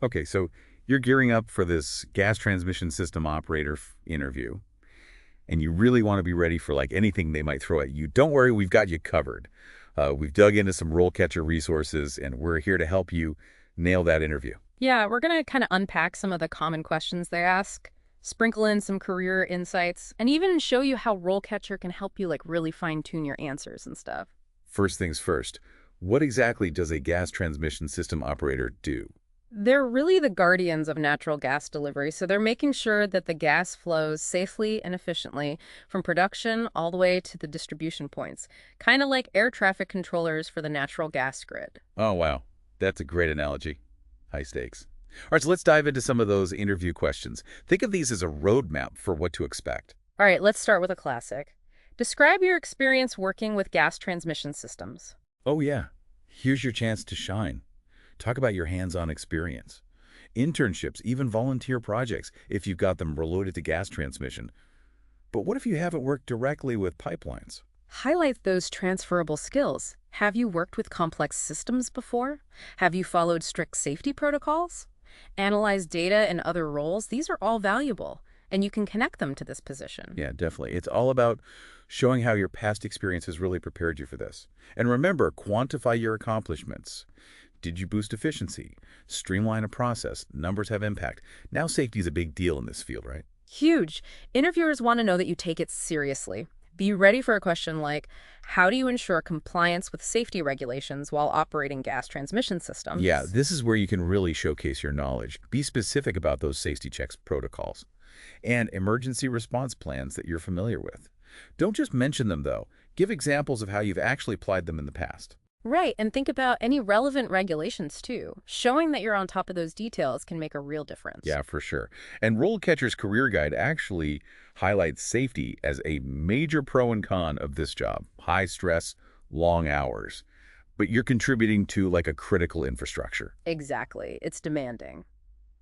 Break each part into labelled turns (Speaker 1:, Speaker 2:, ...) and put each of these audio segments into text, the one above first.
Speaker 1: Okay, so you're gearing up for this gas transmission system operator interview, and you really want to be ready for like anything they might throw at you. Don't worry, we've got you covered. We've dug into some RoleCatcher resources, and we're here to help you nail that interview.
Speaker 2: Yeah, we're going to kind of unpack some of the common questions they ask, sprinkle in some career insights, and even show you how RoleCatcher can help you really fine-tune your answers and stuff.
Speaker 1: First things first, what exactly does a gas transmission system operator do?
Speaker 2: They're really the guardians of natural gas delivery, so they're making sure that the gas flows safely and efficiently from production all the way to the distribution points, kind of like air traffic controllers for the natural gas grid.
Speaker 1: Oh, wow. That's a great analogy. High stakes. All right, so let's dive into some of those interview questions. Think of these as a roadmap for what to expect.
Speaker 2: All right, let's start with a classic. Describe your experience working with gas transmission systems.
Speaker 1: Oh, yeah. Here's your chance to shine. Talk about your hands-on experience. Internships, even volunteer projects, if you've got them related to gas transmission. But what if you haven't worked directly with pipelines?
Speaker 2: Highlight those transferable skills. Have you worked with complex systems before? Have you followed strict safety protocols? Analyzed data in other roles? These are all valuable, and you can connect them to this position.
Speaker 1: Yeah, definitely. It's all about showing how your past experience has really prepared you for this. And remember, quantify your accomplishments. Did you boost efficiency? Streamline a process? Numbers have impact. Now safety is a big deal in this field, right?
Speaker 2: Huge. Interviewers want to know that you take it seriously. Be ready for a question like, how do you ensure compliance with safety regulations while operating gas transmission
Speaker 1: Yeah,
Speaker 2: systems?
Speaker 1: this is where you can really showcase your knowledge. Be specific about those safety checks protocols and emergency response plans that you're familiar with. Don't just mention them, though. Give examples of how you've actually applied them in the past.
Speaker 2: Right, and think about any relevant regulations too. Showing that you're on top of those details can make a real difference.
Speaker 1: Yeah, for sure. And RoleCatcher's Career Guide actually highlights safety as a major pro and con of this job. High stress, long hours. But you're contributing to like a critical infrastructure.
Speaker 2: Exactly. It's demanding,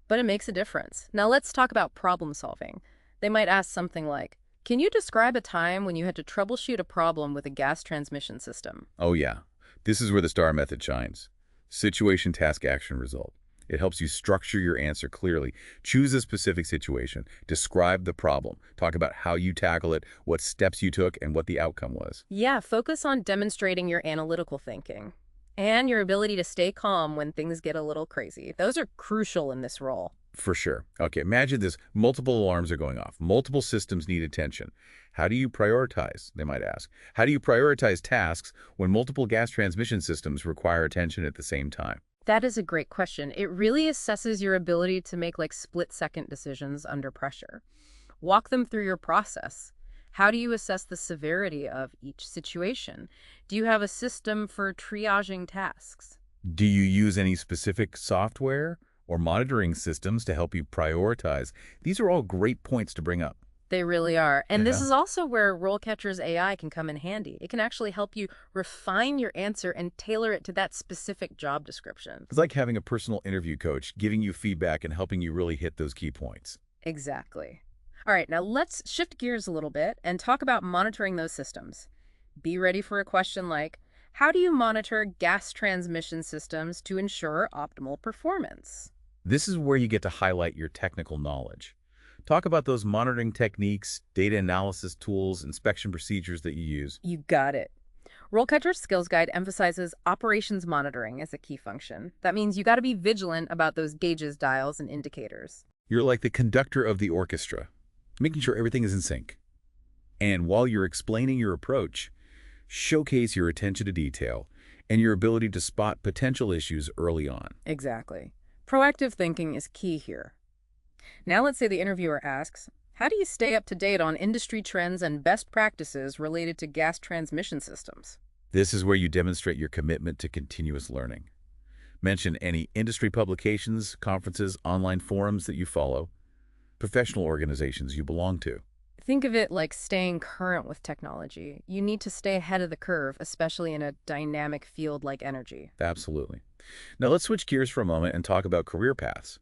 Speaker 2: but it makes a difference. Now let's talk about problem solving. They might ask something like, can you describe a time when you had to troubleshoot a problem with a gas transmission system?
Speaker 1: Oh yeah, this is where the STAR method shines. Situation, task, action, result. It helps you structure your answer clearly. Choose a specific situation. Describe the problem. Talk about how you tackle it, what steps you took, and what the outcome was.
Speaker 2: Yeah, focus on demonstrating your analytical thinking and your ability to stay calm when things get a little crazy. Those are crucial in this role.
Speaker 1: For sure. Okay, imagine this. Multiple alarms are going off. Multiple systems need attention. How do you prioritize, they might ask. How do you prioritize tasks when multiple gas transmission systems require attention at the same time?
Speaker 2: That is a great question. It really assesses your ability to make split-second decisions under pressure. Walk them through your process. How do you assess the severity of each situation? Do you have a system for triaging tasks?
Speaker 1: Do you use any specific software or monitoring systems to help you prioritize? These are all great points to bring up.
Speaker 2: They really are. And this
Speaker 1: Yeah.
Speaker 2: is also where RoleCatcher's AI can come in handy. It can actually help you refine your answer and tailor it to that specific job description.
Speaker 1: It's like having a personal interview coach giving you feedback and helping you really hit those key points.
Speaker 2: Exactly. All right, now let's shift gears a little bit and talk about monitoring those systems. Be ready for a question like, how do you monitor gas transmission systems to ensure optimal performance?
Speaker 1: This is where you get to highlight your technical knowledge. Talk about those monitoring techniques, data analysis tools, inspection procedures that you use.
Speaker 2: You got it. RoleCatcher's Skills Guide emphasizes operations monitoring as a key function. That means you got to be vigilant about those gauges, dials, and indicators.
Speaker 1: You're like the conductor of the orchestra, making sure everything is in sync. And while you're explaining your approach, showcase your attention to detail and your ability to spot potential issues early on.
Speaker 2: Exactly. Proactive thinking is key here. Now let's say the interviewer asks, how do you stay up to date on industry trends and best practices related to gas transmission systems?
Speaker 1: This is where you demonstrate your commitment to continuous learning. Mention any industry publications, conferences, online forums that you follow, professional organizations you belong to.
Speaker 2: Think of it like staying current with technology. You need to stay ahead of the curve, especially in a dynamic field like energy.
Speaker 1: Absolutely. Now let's switch gears for a moment and talk about career paths.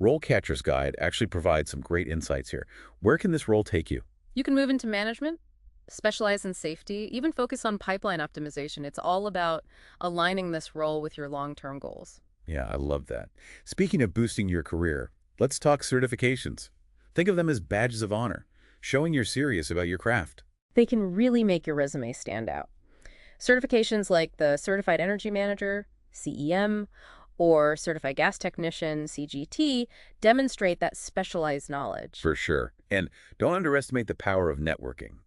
Speaker 1: RoleCatcher's Guide actually provides some great insights here. Where can this role take you?
Speaker 2: You can move into management, specialize in safety, even focus on pipeline optimization. It's all about aligning this role with your long-term goals.
Speaker 1: Yeah, I love that. Speaking of boosting your career, let's talk certifications. Think of them as badges of honor, showing you're serious about your craft.
Speaker 2: They can really make your resume stand out. Certifications like the Certified Energy Manager, CEM, or Certified Gas Technician, CGT, demonstrate that specialized knowledge.
Speaker 1: For sure. And don't underestimate the power of networking.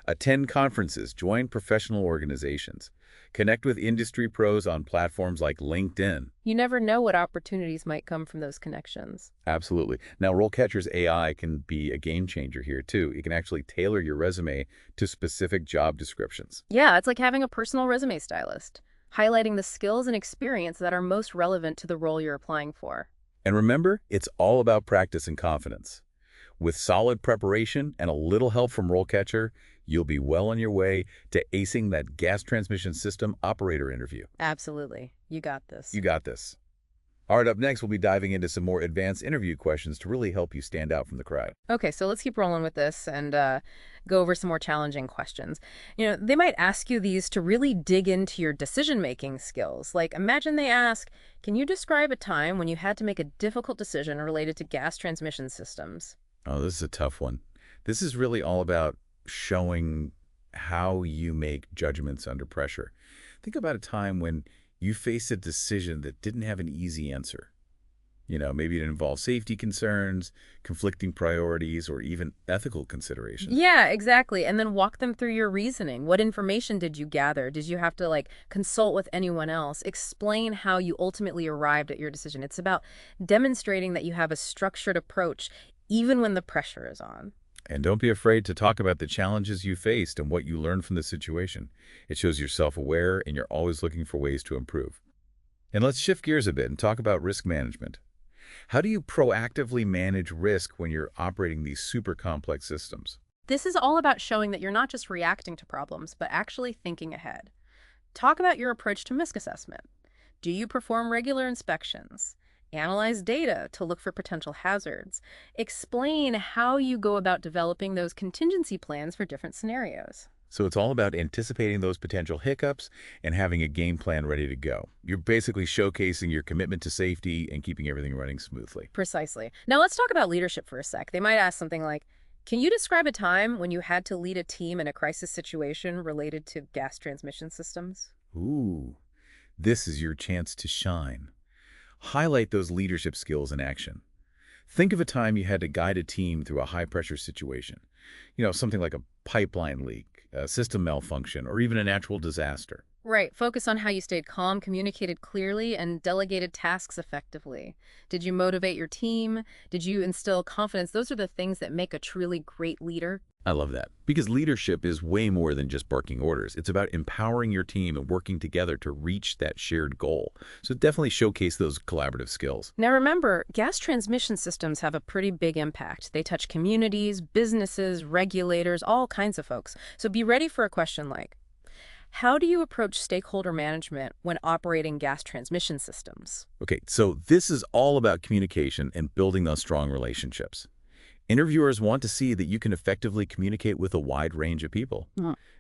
Speaker 1: Attend conferences, join professional organizations, connect with industry pros on platforms like LinkedIn.
Speaker 2: You never know what opportunities might come from those connections.
Speaker 1: Absolutely. Now, RoleCatcher's AI can be a game changer here, too. It can actually tailor your resume to specific job descriptions.
Speaker 2: Yeah, it's like having a personal resume stylist, highlighting the skills and experience that are most relevant to the role you're applying for.
Speaker 1: And remember, it's all about practice and confidence. With solid preparation and a little help from RoleCatcher, you'll be well on your way to acing that gas transmission system operator interview.
Speaker 2: Absolutely. You got this.
Speaker 1: You got this. All right, up next, we'll be diving into some more advanced interview questions to really help you stand out from the crowd.
Speaker 2: Okay, so let's keep rolling with this and go over some more challenging questions. They might ask you these to really dig into your decision-making skills. Like, imagine they ask, can you describe a time when you had to make a difficult decision related to gas transmission systems?
Speaker 1: Oh, this is a tough one. This is really all about showing how you make judgments under pressure. Think about a time when you faced a decision that didn't have an easy answer. Maybe it involved safety concerns, conflicting priorities, or even ethical considerations.
Speaker 2: Yeah, exactly. And then walk them through your reasoning. What information did you gather? Did you have to consult with anyone else? Explain how you ultimately arrived at your decision. It's about demonstrating that you have a structured approach even when the pressure is on.
Speaker 1: And don't be afraid to talk about the challenges you faced and what you learned from the situation. It shows you're self-aware and you're always looking for ways to improve. And let's shift gears a bit and talk about risk management. How do you proactively manage risk when you're operating these super complex systems?
Speaker 2: This is all about showing that you're not just reacting to problems, but actually thinking ahead. Talk about your approach to risk assessment. Do you perform regular inspections? Analyze data to look for potential hazards. Explain how you go about developing those contingency plans for different scenarios.
Speaker 1: So it's all about anticipating those potential hiccups and having a game plan ready to go. You're basically showcasing your commitment to safety and keeping everything running smoothly.
Speaker 2: Precisely. Now let's talk about leadership for a sec. They might ask something like, can you describe a time when you had to lead a team in a crisis situation related to gas transmission systems?
Speaker 1: Ooh, this is your chance to shine. Highlight those leadership skills in action. Think of a time you had to guide a team through a high-pressure situation. Something like a pipeline leak, a system malfunction, or even a natural disaster.
Speaker 2: Right. Focus on how you stayed calm, communicated clearly, and delegated tasks effectively. Did you motivate your team? Did you instill confidence? Those are the things that make a truly great leader.
Speaker 1: I love that. Because leadership is way more than just barking orders. It's about empowering your team and working together to reach that shared goal. So definitely showcase those collaborative skills.
Speaker 2: Now remember, gas transmission systems have a pretty big impact. They touch communities, businesses, regulators, all kinds of folks. So be ready for a question like, how do you approach stakeholder management when operating gas transmission systems?
Speaker 1: Okay, so this is all about communication and building those strong relationships. Interviewers want to see that you can effectively communicate with a wide range of people,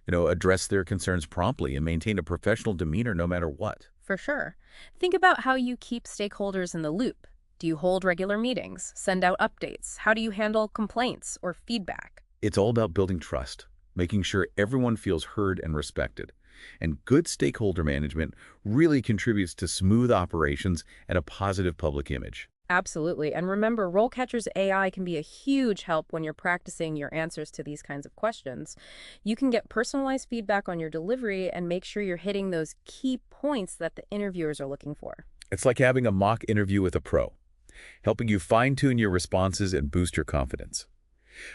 Speaker 1: address their concerns promptly and maintain a professional demeanor no matter what.
Speaker 2: For sure. Think about how you keep stakeholders in the loop. Do you hold regular meetings, send out updates? How do you handle complaints or feedback?
Speaker 1: It's all about building trust, making sure everyone feels heard and respected. And good stakeholder management really contributes to smooth operations and a positive public image.
Speaker 2: Absolutely. And remember, RoleCatcher's AI can be a huge help when you're practicing your answers to these kinds of questions. You can get personalized feedback on your delivery and make sure you're hitting those key points that the interviewers are looking for.
Speaker 1: It's like having a mock interview with a pro, helping you fine-tune your responses and boost your confidence.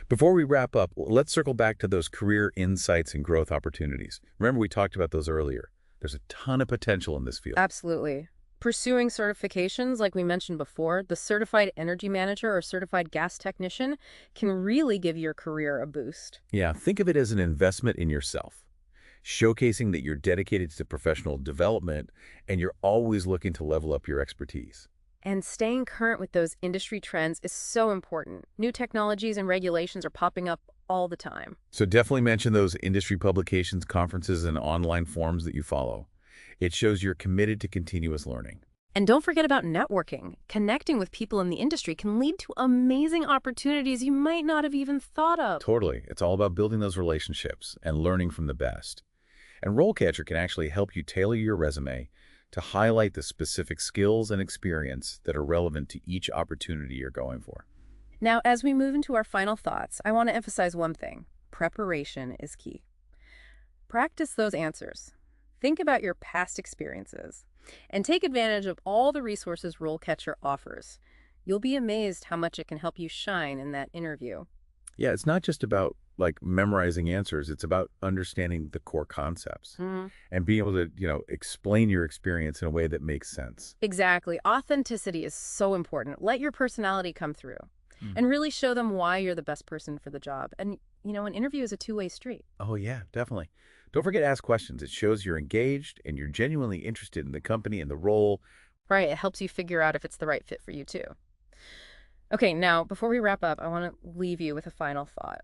Speaker 1: Before we wrap up, let's circle back to those career insights and growth opportunities. Remember, we talked about those earlier. There's a ton of potential in this field.
Speaker 2: Absolutely. Pursuing certifications, like we mentioned before, the Certified Energy Manager or Certified Gas Technician can really give your career a boost.
Speaker 1: Yeah, think of it as an investment in yourself, showcasing that you're dedicated to professional development and you're always looking to level up your expertise.
Speaker 2: And staying current with those industry trends is so important. New technologies and regulations are popping up all the time.
Speaker 1: So definitely mention those industry publications, conferences, and online forums that you follow. It shows you're committed to continuous learning.
Speaker 2: And don't forget about networking. Connecting with people in the industry can lead to amazing opportunities you might not have even thought of.
Speaker 1: Totally. It's all about building those relationships and learning from the best. And RoleCatcher can actually help you tailor your resume to highlight the specific skills and experience that are relevant to each opportunity you're going for.
Speaker 2: Now, as we move into our final thoughts, I want to emphasize one thing. Preparation is key. Practice those answers. Think about your past experiences and take advantage of all the resources RoleCatcher offers. You'll be amazed how much it can help you shine in that interview.
Speaker 1: Yeah, it's not just about like memorizing answers. It's about understanding the core concepts and being able to, explain your experience in a way that makes sense.
Speaker 2: Exactly. Authenticity is so important. Let your personality come through and really show them why you're the best person for the job. And, an interview is a two-way street.
Speaker 1: Oh, yeah, definitely. Don't forget to ask questions. It shows you're engaged and you're genuinely interested in the company and the role.
Speaker 2: Right. It helps you figure out if it's the right fit for you, too. Okay, now, before we wrap up, I want to leave you with a final thought.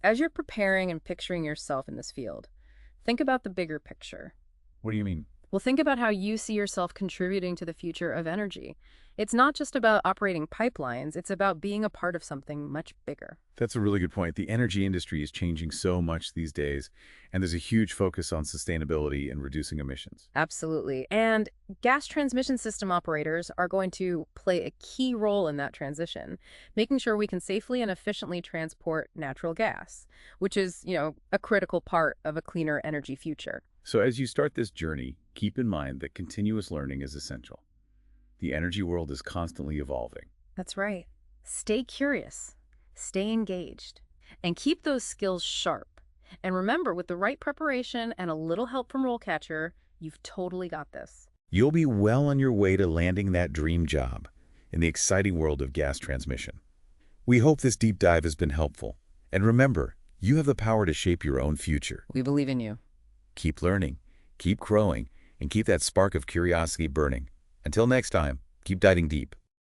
Speaker 2: As you're preparing and picturing yourself in this field, think about the bigger picture.
Speaker 1: What do you mean?
Speaker 2: Well, think about how you see yourself contributing to the future of energy. It's not just about operating pipelines, it's about being a part of something much bigger.
Speaker 1: That's a really good point. The energy industry is changing so much these days, and there's a huge focus on sustainability and reducing emissions.
Speaker 2: Absolutely. And gas transmission system operators are going to play a key role in that transition, making sure we can safely and efficiently transport natural gas, which is, a critical part of a cleaner energy future.
Speaker 1: So as you start this journey, keep in mind that continuous learning is essential. The energy world is constantly evolving.
Speaker 2: That's right. Stay curious, stay engaged, and keep those skills sharp. And remember, with the right preparation and a little help from RoleCatcher, you've totally got this.
Speaker 1: You'll be well on your way to landing that dream job in the exciting world of gas transmission. We hope this deep dive has been helpful. And remember, you have the power to shape your own future.
Speaker 2: We believe in you.
Speaker 1: Keep learning, keep growing, and keep that spark of curiosity burning. Until next time, keep diving deep.